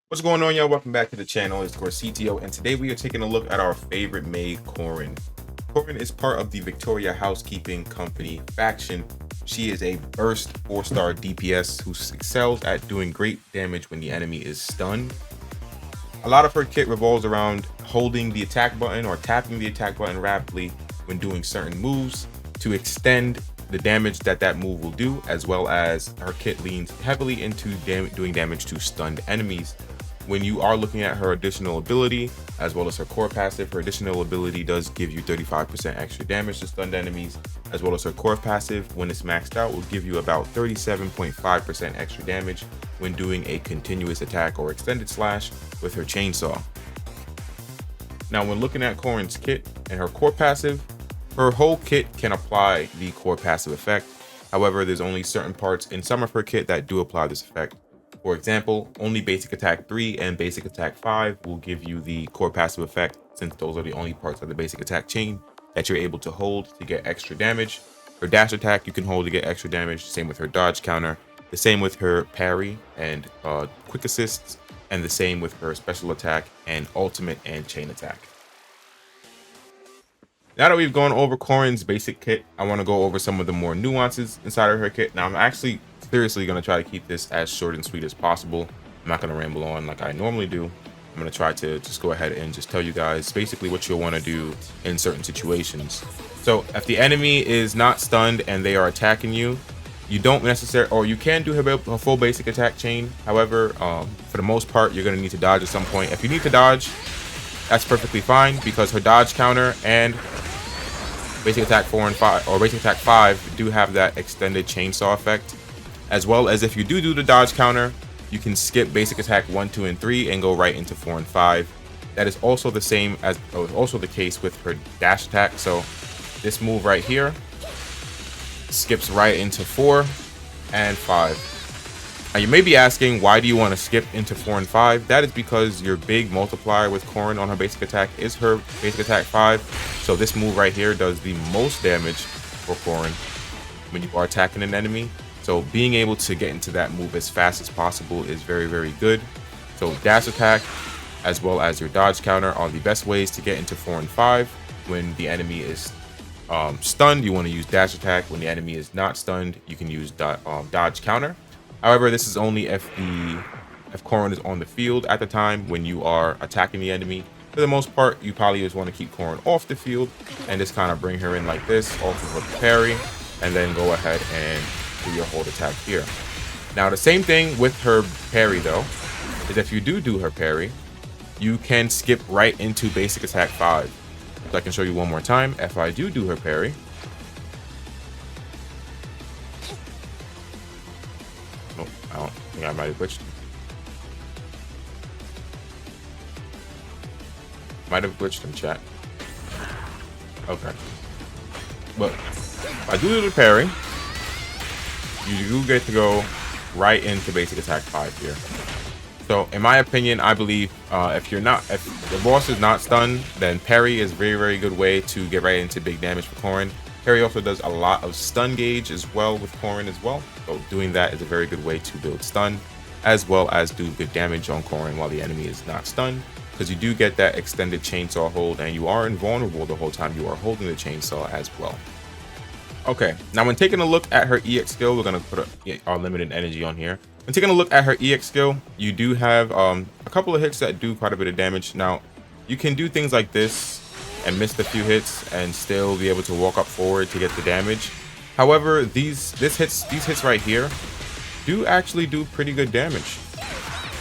What's going on, y'all? Welcome back to the channel. It's Coercitio, and today we are taking a look at our favorite maid, Corin. Corin is part of the Victoria Housekeeping Company faction. She is a burst 4-star DPS who excels at doing great damage when the enemy is stunned. A lot of her kit revolves around holding the attack button or tapping the attack button rapidly when doing certain moves to extend the damage that move will do, as well as her kit leans heavily into doing damage to stunned enemies. When you are looking at her additional ability, as well as her core passive, her additional ability does give you 35% extra damage to stunned enemies, as well as her core passive, when it's maxed out, will give you about 37.5% extra damage when doing a continuous attack or extended slash with her chainsaw. Now, when looking at Corin's kit and her core passive, her whole kit can apply the core passive effect. However, there's only certain parts in some of her kit that do apply this effect. For example, only basic attack 3 and basic attack 5 will give you the core passive effect, since those are the only parts of the basic attack chain that you're able to hold to get extra damage. Her dash attack you can hold to get extra damage, same with her dodge counter, the same with her parry and quick assists, and the same with her special attack and ultimate and chain attack. Now that we've gone over Corin's basic kit, I want to go over some of the more nuances inside of her kit. Now, I'm actually seriously going to try to keep this as short and sweet as possible. I'm not going to ramble on like I normally do. I'm going to try to just go ahead and just tell you guys basically what you'll want to do in certain situations. So if the enemy is not stunned and they are attacking you, you don't necessarily, or you can do a full basic attack chain. However, for the most part, you're going to need to dodge at some point. If you need to dodge, that's perfectly fine, because her dodge counter and basic attack 4 and 5, or basic attack 5, do have that extended chainsaw effect. As well as if you do the dodge counter, you can skip basic attack 1, 2, and 3 and go right into 4 and 5. That is also the same as also the case with her dash attack. So this move right here skips right into 4 and 5. Now you may be asking, why do you want to skip into 4 and 5? That is because your big multiplier with Corin on her basic attack is her basic attack 5. So this move right here does the most damage for Corin when you are attacking an enemy. So being able to get into that move as fast as possible is very, very good. So dash attack as well as your dodge counter are the best ways to get into 4 and 5. When the enemy is stunned, you want to use dash attack. When the enemy is not stunned, you can use dodge counter. However, this is only if Corin is on the field at the time when you are attacking the enemy. For the most part, you probably just want to keep Corin off the field and just kind of bring her in like this, off of a parry, and then go ahead and do your hold attack here. Now, the same thing with her parry, though, is if you do her parry, you can skip right into basic attack 5. So I can show you one more time. If I do her parry, oh, I don't think I might have glitched. Might have glitched in chat. Okay. But if I do the parry, you do get to go right into basic attack 5 here. So in my opinion, I believe if the boss is not stunned, then parry is a very, very good way to get right into big damage for Corin. Parry also does a lot of stun gauge as well with Corin as well. So doing that is a very good way to build stun, as well as do good damage on Corin while the enemy is not stunned, because you do get that extended chainsaw hold and you are invulnerable the whole time you are holding the chainsaw as well. Okay, now when taking a look at her EX skill, we're going to put our limited energy on here. When taking a look at her EX skill, you do have a couple of hits that do quite a bit of damage. Now, you can do things like this and miss a few hits and still be able to walk up forward to get the damage. However, these hits right here do actually do pretty good damage.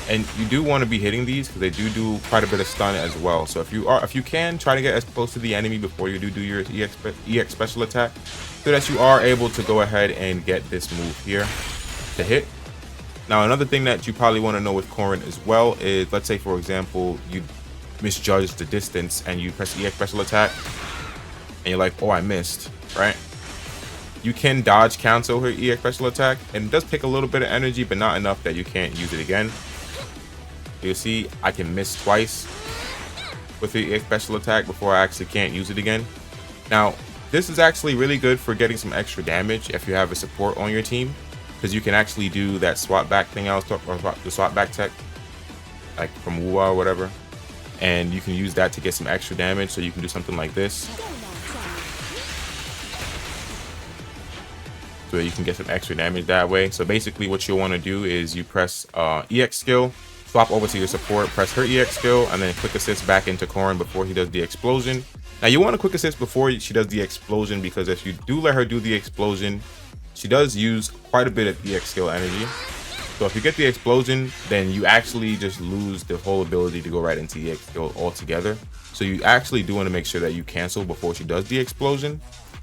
And you do want to be hitting these because they do quite a bit of stun as well. So if you can, try to get as close to the enemy before you do your EX special attack, so that you are able to go ahead and get this move here to hit. Now, another thing that you probably want to know with Corin as well is, let's say for example you misjudge the distance and you press EX special attack and you're like, oh, I missed, right? You can dodge cancel her EX special attack, and it does take a little bit of energy, but not enough that you can't use it again. You'll see I can miss twice with the EX special attack before I actually can't use it again. Now, this is actually really good for getting some extra damage if you have a support on your team, because you can actually do that swap back thing I was talking about, the swap back tech. like from Wuwa or whatever, and you can use that to get some extra damage. So you can do something like this, so you can get some extra damage that way. So basically what you'll want to do is you press EX skill, swap over to your support, press her EX skill, and then quick assist back into Corin before he does the explosion. Now you want to quick assist before she does the explosion, because if you do let her do the explosion, she does use quite a bit of EX skill energy. So if you get the explosion, then you actually just lose the whole ability to go right into EX skill altogether. So you actually do want to make sure that you cancel before she does the explosion.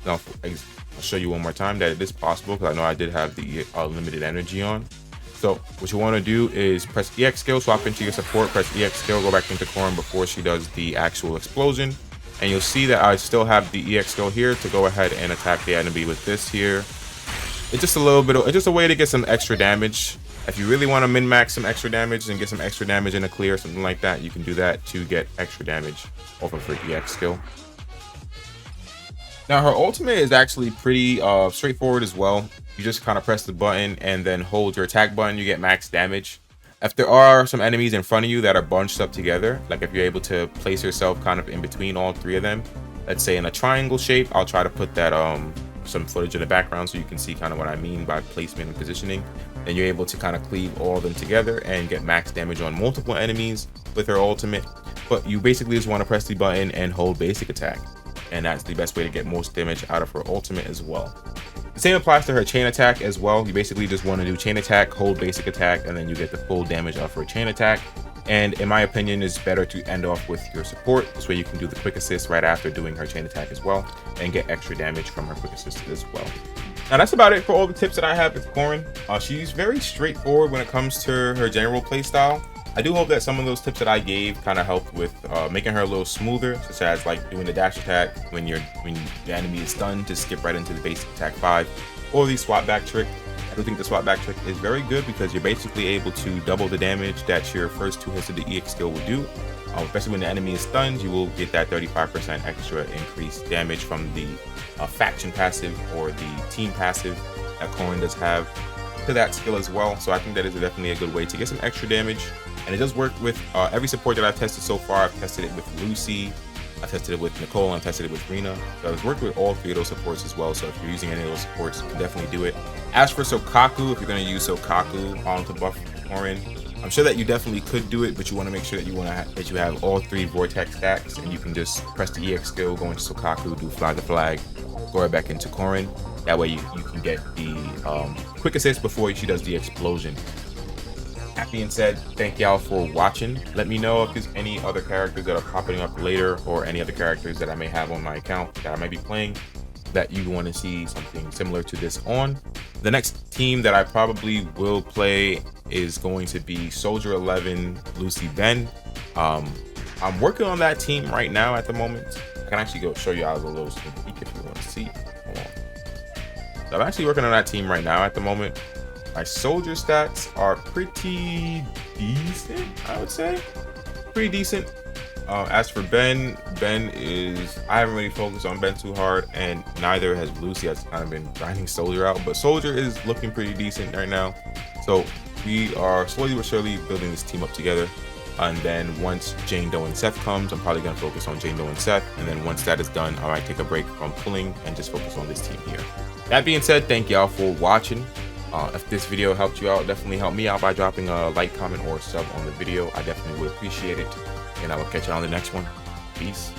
Now I'll show you one more time that it is possible, because I know I did have the limited energy on. So what you want to do is press EX skill, swap into your support, press EX skill, go back into Corin before she does the actual explosion. And you'll see that I still have the EX skill here to go ahead and attack the enemy with this here. It's just a little bit of, it's just a way to get some extra damage. If you really want to min-max some extra damage and get some extra damage in a clear, something like that, you can do that to get extra damage off of her EX skill. Now her ultimate is actually pretty straightforward as well. You just kind of press the button and then hold your attack button, you get max damage. If there are some enemies in front of you that are bunched up together, like if you're able to place yourself kind of in between all three of them, let's say in a triangle shape, I'll try to put that some footage in the background so you can see kind of what I mean by placement and positioning. Then you're able to kind of cleave all of them together and get max damage on multiple enemies with her ultimate. But you basically just want to press the button and hold basic attack, and that's the best way to get most damage out of her ultimate as well. The same applies to her chain attack as well. You basically just want to do chain attack, hold basic attack, and then you get the full damage of her chain attack. And in my opinion, it's better to end off with your support. This way you can do the quick assist right after doing her chain attack as well, and get extra damage from her quick assist as well. Now that's about it for all the tips that I have with Corin. She's very straightforward when it comes to her general playstyle. I do hope that some of those tips that I gave kind of helped with making her a little smoother, such as like doing the dash attack when the enemy is stunned to skip right into the basic attack 5, or the swap back trick. I do think the swap back trick is very good because you're basically able to double the damage that your first 2 hits of the EX skill will do. Especially when the enemy is stunned, you will get that 35% extra increased damage from the faction passive or the team passive that Corin does have to that skill as well. So I think that is definitely a good way to get some extra damage. And it does work with every support that I've tested so far. I've tested it with Lucy, I tested it with Nicole, and I tested it with Rina. So I've worked with all 3 of those supports as well. So if you're using any of those supports, you can definitely do it. As for Sokaku, if you're going to use Sokaku to buff Corin, I'm sure that you definitely could do it, but you want to make sure that you have all 3 vortex stacks, and you can just press the EX skill, go into Sokaku, do fly the flag, go right back into Corin. That way you can get the quick assist before she does the explosion. That being said, thank y'all for watching. Let me know if there's any other characters that are popping up later, or any other characters that I may have on my account that I might be playing that you want to see something similar to this on. The next team that I probably will play is going to be Soldier 11 Lucy Ben. I'm working on that team right now at the moment. I can actually go show you guys a little sneak peek if you want to see. Hold on. So I'm actually working on that team right now at the moment. My soldier stats are pretty decent, I would say. Pretty decent. As for Ben is, I haven't really focused on Ben too hard, and neither has Lucy. Has kind of been grinding Soldier out, but Soldier is looking pretty decent right now. So we are slowly but surely building this team up together. And then once Jane Doe and Seth comes, I'm probably going to focus on Jane Doe and Seth. And then once that is done, I might take a break from pulling and just focus on this team here. That being said, thank y'all for watching. If this video helped you out, definitely help me out by dropping a like, comment, or sub on the video. I definitely would appreciate it. And I will catch you on the next one. Peace.